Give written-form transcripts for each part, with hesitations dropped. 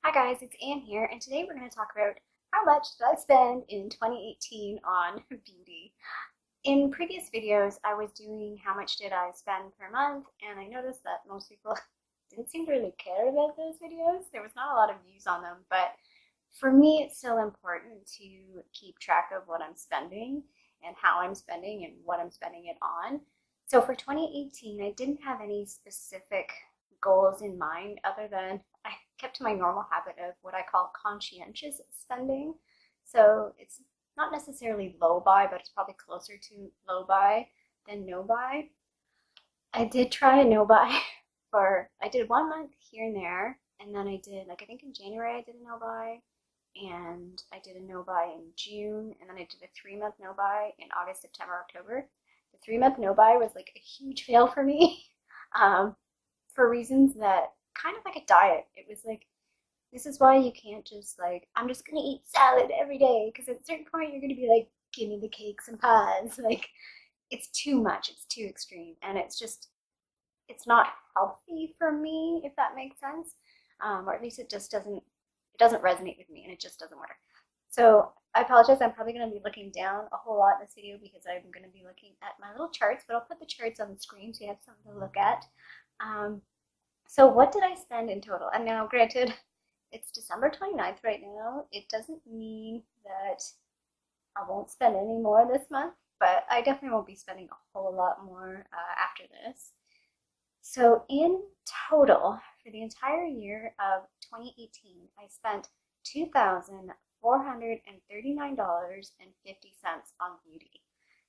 Hi guys, it's Anne here, and today we're going to talk about how much did I spend in 2018 on beauty. In previous videos, I was doing how much did I spend per month, and I noticed that most people didn't seem to really care about those videos. There was not a lot of views on them, but for me, it's still important to keep track of what I'm spending and how I'm spending and what I'm spending it on. So for 2018, I didn't have any specific goals in mind other than I kept to my normal habit of what I call conscientious spending. So it's not necessarily low buy, but it's probably closer to low buy than no buy. I did try a no buy I did 1 month here and there, and then I did, like, I think in January I did a no buy, and I did a no buy in June, and then I did a 3 month no buy in August, September, October. The 3 month no buy was like a huge fail for me um, for reasons that kind of like a diet. It was like, this is why you can't just like, I'm just gonna eat salad every day, because at a certain point you're gonna be like, give me the cakes and pies. Like, it's too much, it's too extreme, and it's not healthy for me, if that makes sense. Or at least it doesn't resonate with me, and it just doesn't work. So I apologize. I'm probably going to be looking down a whole lot in this video because I'm going to be looking at my little charts, but I'll put the charts on the screen so you have something to look at. So what did I spend in total? And now, granted, it's December 29th right now. It doesn't mean that I won't spend any more this month, but I definitely won't be spending a whole lot more after this. So in total, for the entire year of 2018, I spent $2,439.50 on beauty.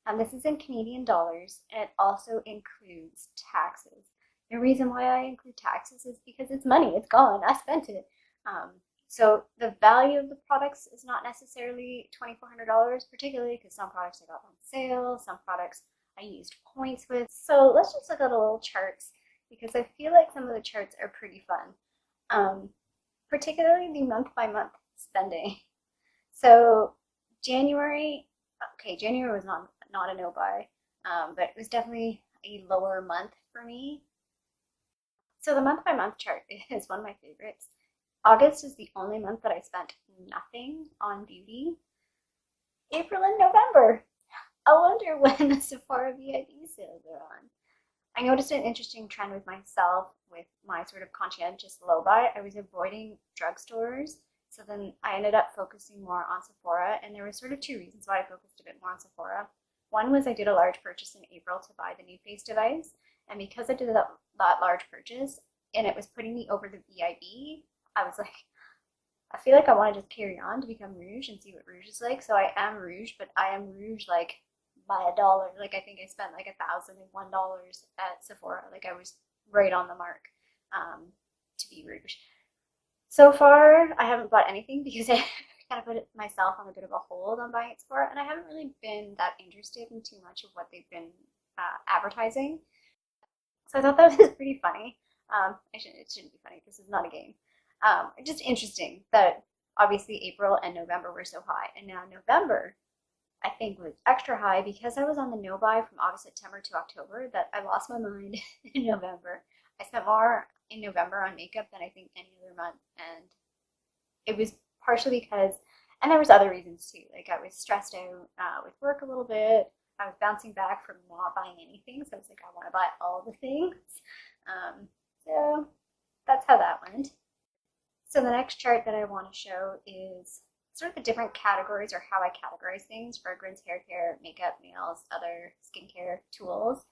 And this is in Canadian dollars, and it also includes taxes. The reason why I include taxes is because it's money, it's gone, I spent it. So the value of the products is not necessarily $2,400, particularly because some products I got on sale, some products I used points with. So let's just look at a little charts because I feel like some of the charts are pretty fun, particularly the month by month spending. So January, okay, January was not a no buy, but it was definitely a lower month for me. So the month by month chart is one of my favorites. August is the only month that I spent nothing on beauty. April and November. I wonder when the Sephora VIP sales are on. I noticed an interesting trend with myself with my sort of conscientious low buy. I was avoiding drugstores, so then I ended up focusing more on Sephora, and there were sort of two reasons why I focused a bit more on Sephora. One was I did a large purchase in April to buy the NuFace device, and because I did that large purchase and it was putting me over the VIB, I was like, I feel like I want to just carry on to become Rouge and see what Rouge is like. So I am Rouge, but I am Rouge like by $1. Like, I think I spent like $1,001 at Sephora. Like, I was right on the mark to be Rouge. So far, I haven't bought anything because I kind of put myself on a bit of a hold on buying at Sephora, and I haven't really been that interested in too much of what they've been advertising. So I thought that was pretty funny. It shouldn't be funny. This is not a game. Just interesting that obviously April and November were so high, and now November I think was extra high because I was on the no buy from August, September to October that I lost my mind in November. I spent more in November on makeup than I think any other month, and it was partially because, and there was other reasons too. Like, I was stressed out with work a little bit. I was bouncing back from not buying anything, so I was like, I want to buy all the things. So that's how that went. So the next chart that I want to show is sort of the different categories, or how I categorize things: fragrance, hair care, makeup, nails, other skincare tools.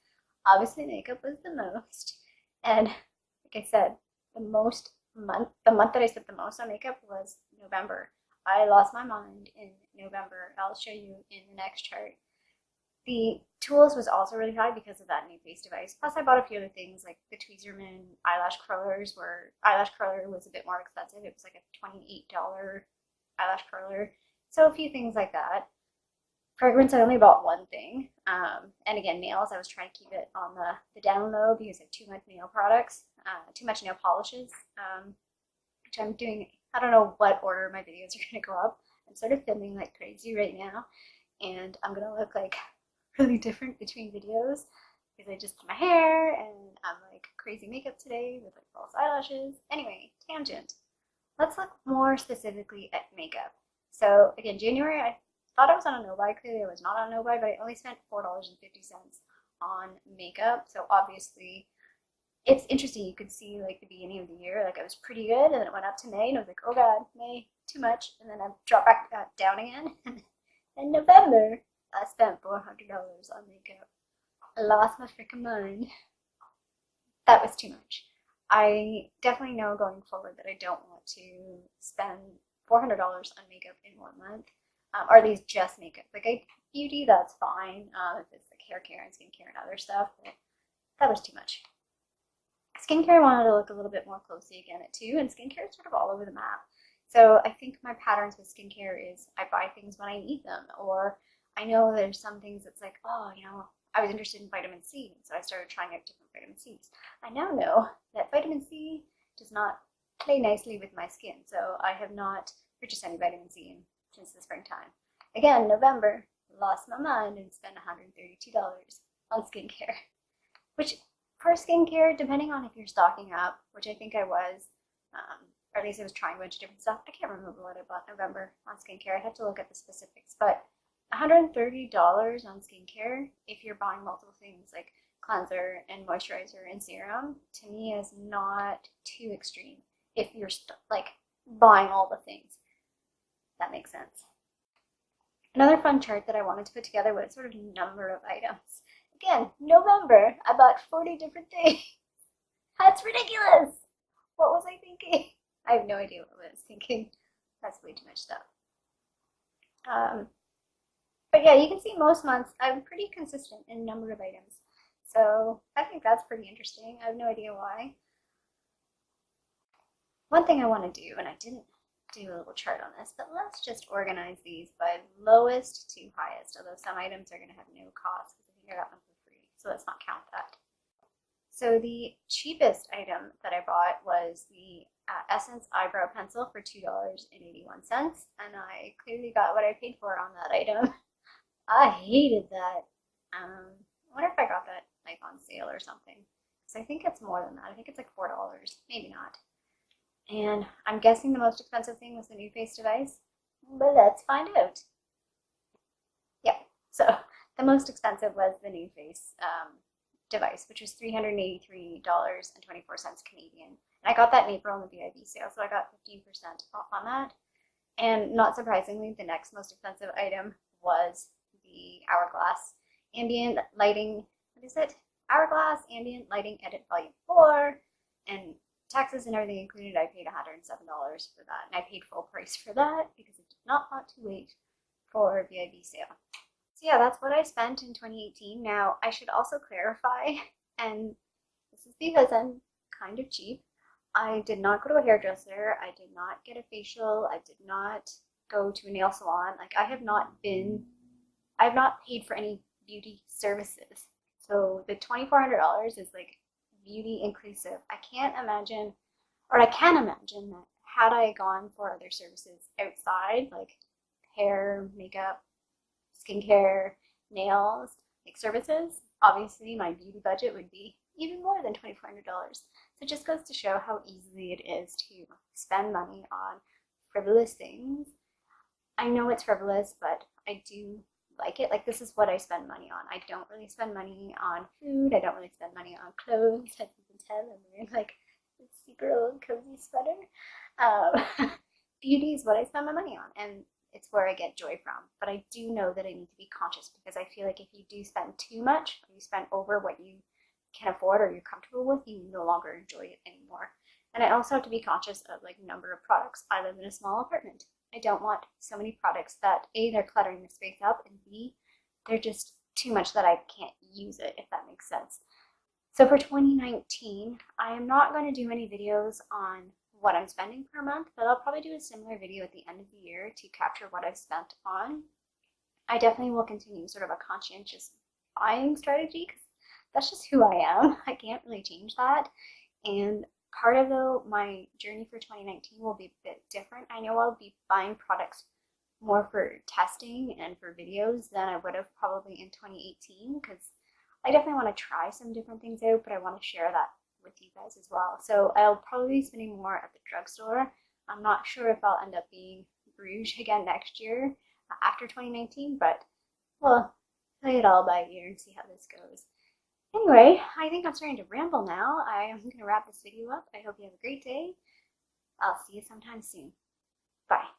Obviously makeup was the most, and like I said, the month that I spent the most on makeup was November. I lost my mind in November. I'll show you in the next chart. The tools was also really high because of that NuFace device. Plus, I bought a few other things like the Tweezerman eyelash curlers, where eyelash curler was a bit more expensive. It was like a $28 eyelash curler. So a few things like that. Fragrance, I only bought one thing. And again, nails, I was trying to keep it on the down low because I have too much nail products, too much nail polishes, which I'm doing. I don't know what order my videos are going to go up. I'm sort of filming like crazy right now, and I'm going to look like really different between videos because I just did my hair and I'm like crazy makeup today with like false eyelashes. Anyway, tangent. let's look more specifically at makeup. So again, January, I thought I was on a no-buy. Clearly I was not on a no-buy, but I only spent $4.50 on makeup. So obviously it's interesting. You could see like the beginning of the year, like I was pretty good, and then it went up to May, and I was like, oh God, May, too much. And then I dropped back down again. In November, I spent $400 on makeup. I lost my freaking mind. That was too much. I definitely know going forward that I don't want to spend $400 on makeup in 1 month, or at least just makeup. Like beauty, that's fine if it's like hair care and skincare and other stuff, but that was too much. Skincare, I wanted to look a little bit more closely again at too, and skincare is sort of all over the map. So I think my patterns with skincare is I buy things when I need them, or I know there's some things that's like, oh, I was interested in vitamin C, so I started trying out different vitamin C's. I now know that vitamin C does not play nicely with my skin, so I have not purchased any vitamin C since the springtime. Again, November, lost my mind and spent $132 on skincare, which for skincare, depending on if you're stocking up, which I think I was, or at least I was trying a bunch of different stuff. I can't remember what I bought in November on skincare. I'd have to look at the specifics, but $130 on skincare, if you're buying multiple things like cleanser and moisturizer and serum, to me is not too extreme if you're like buying all the things. That makes sense. Another fun chart that I wanted to put together was sort of number of items. Again, November, I bought 40 different things. That's ridiculous. What was I thinking? I have no idea what I was thinking. That's way too much stuff. But yeah, you can see most months I'm pretty consistent in number of items. So I think that's pretty interesting. I have no idea why. One thing I want to do, and I didn't do a little chart on this, but let's just organize these by lowest to highest, although some items are going to have no cost because I think I got them for free, so let's not count that. So the cheapest item that I bought was the Essence Eyebrow Pencil for $2.81, and I clearly got what I paid for on that item. I hated that. I wonder if I got that like on sale or something, because I think it's more than that. I think it's like $4, maybe not. And I'm guessing the most expensive thing was the NuFace device, but let's find out. Yeah, so the most expensive was the NuFace device, which was $383.24 Canadian. And I got that in April in the VIB sale, so I got 15% off on that. And not surprisingly, the next most expensive item was the Hourglass Ambient Lighting, what is it? Hourglass Ambient Lighting Edit Volume 4, and taxes and everything included, I paid $107 for that, and I paid full price for that because I did not want to wait for VIB sale. So yeah, that's what I spent in 2018. Now, I should also clarify, and this is because I'm kind of cheap, I did not go to a hairdresser, I did not get a facial, I did not go to a nail salon. Like, I have not paid for any beauty services. So the $2,400 is like beauty inclusive. I can imagine that had I gone for other services outside, like hair, makeup, skincare, nails, like services, obviously my beauty budget would be even more than $2,400. So it just goes to show how easy it is to spend money on frivolous things. I know it's frivolous, but I do like it. Like, this is what I spend money on. I don't really spend money on food. I don't really spend money on clothes. As you can tell, I'm wearing like this super old cozy sweater. Beauty is what I spend my money on, and it's where I get joy from. But I do know that I need to be conscious, because I feel like if you do spend too much, or you spend over what you can afford or you're comfortable with, you no longer enjoy it anymore. And I also have to be conscious of like number of products. I live in a small apartment. I don't want so many products that A, they're cluttering the space up, and B, they're just too much that I can't use it, if that makes sense. So for 2019, I am not going to do any videos on what I'm spending per month, but I'll probably do a similar video at the end of the year to capture what I've spent on. I definitely will continue sort of a conscientious buying strategy, because that's just who I am. I can't really change that. And part of my journey for 2019 will be a bit different. I know I'll be buying products more for testing and for videos than I would have probably in 2018, because I definitely want to try some different things out, but I want to share that with you guys as well. So I'll probably be spending more at the drugstore I'm not sure if I'll end up being Bruges again next year after 2019, but we'll play it all by ear and see how this goes. Anyway, I think I'm starting to ramble now. I'm going to wrap this video up. I hope you have a great day. I'll see you sometime soon. Bye.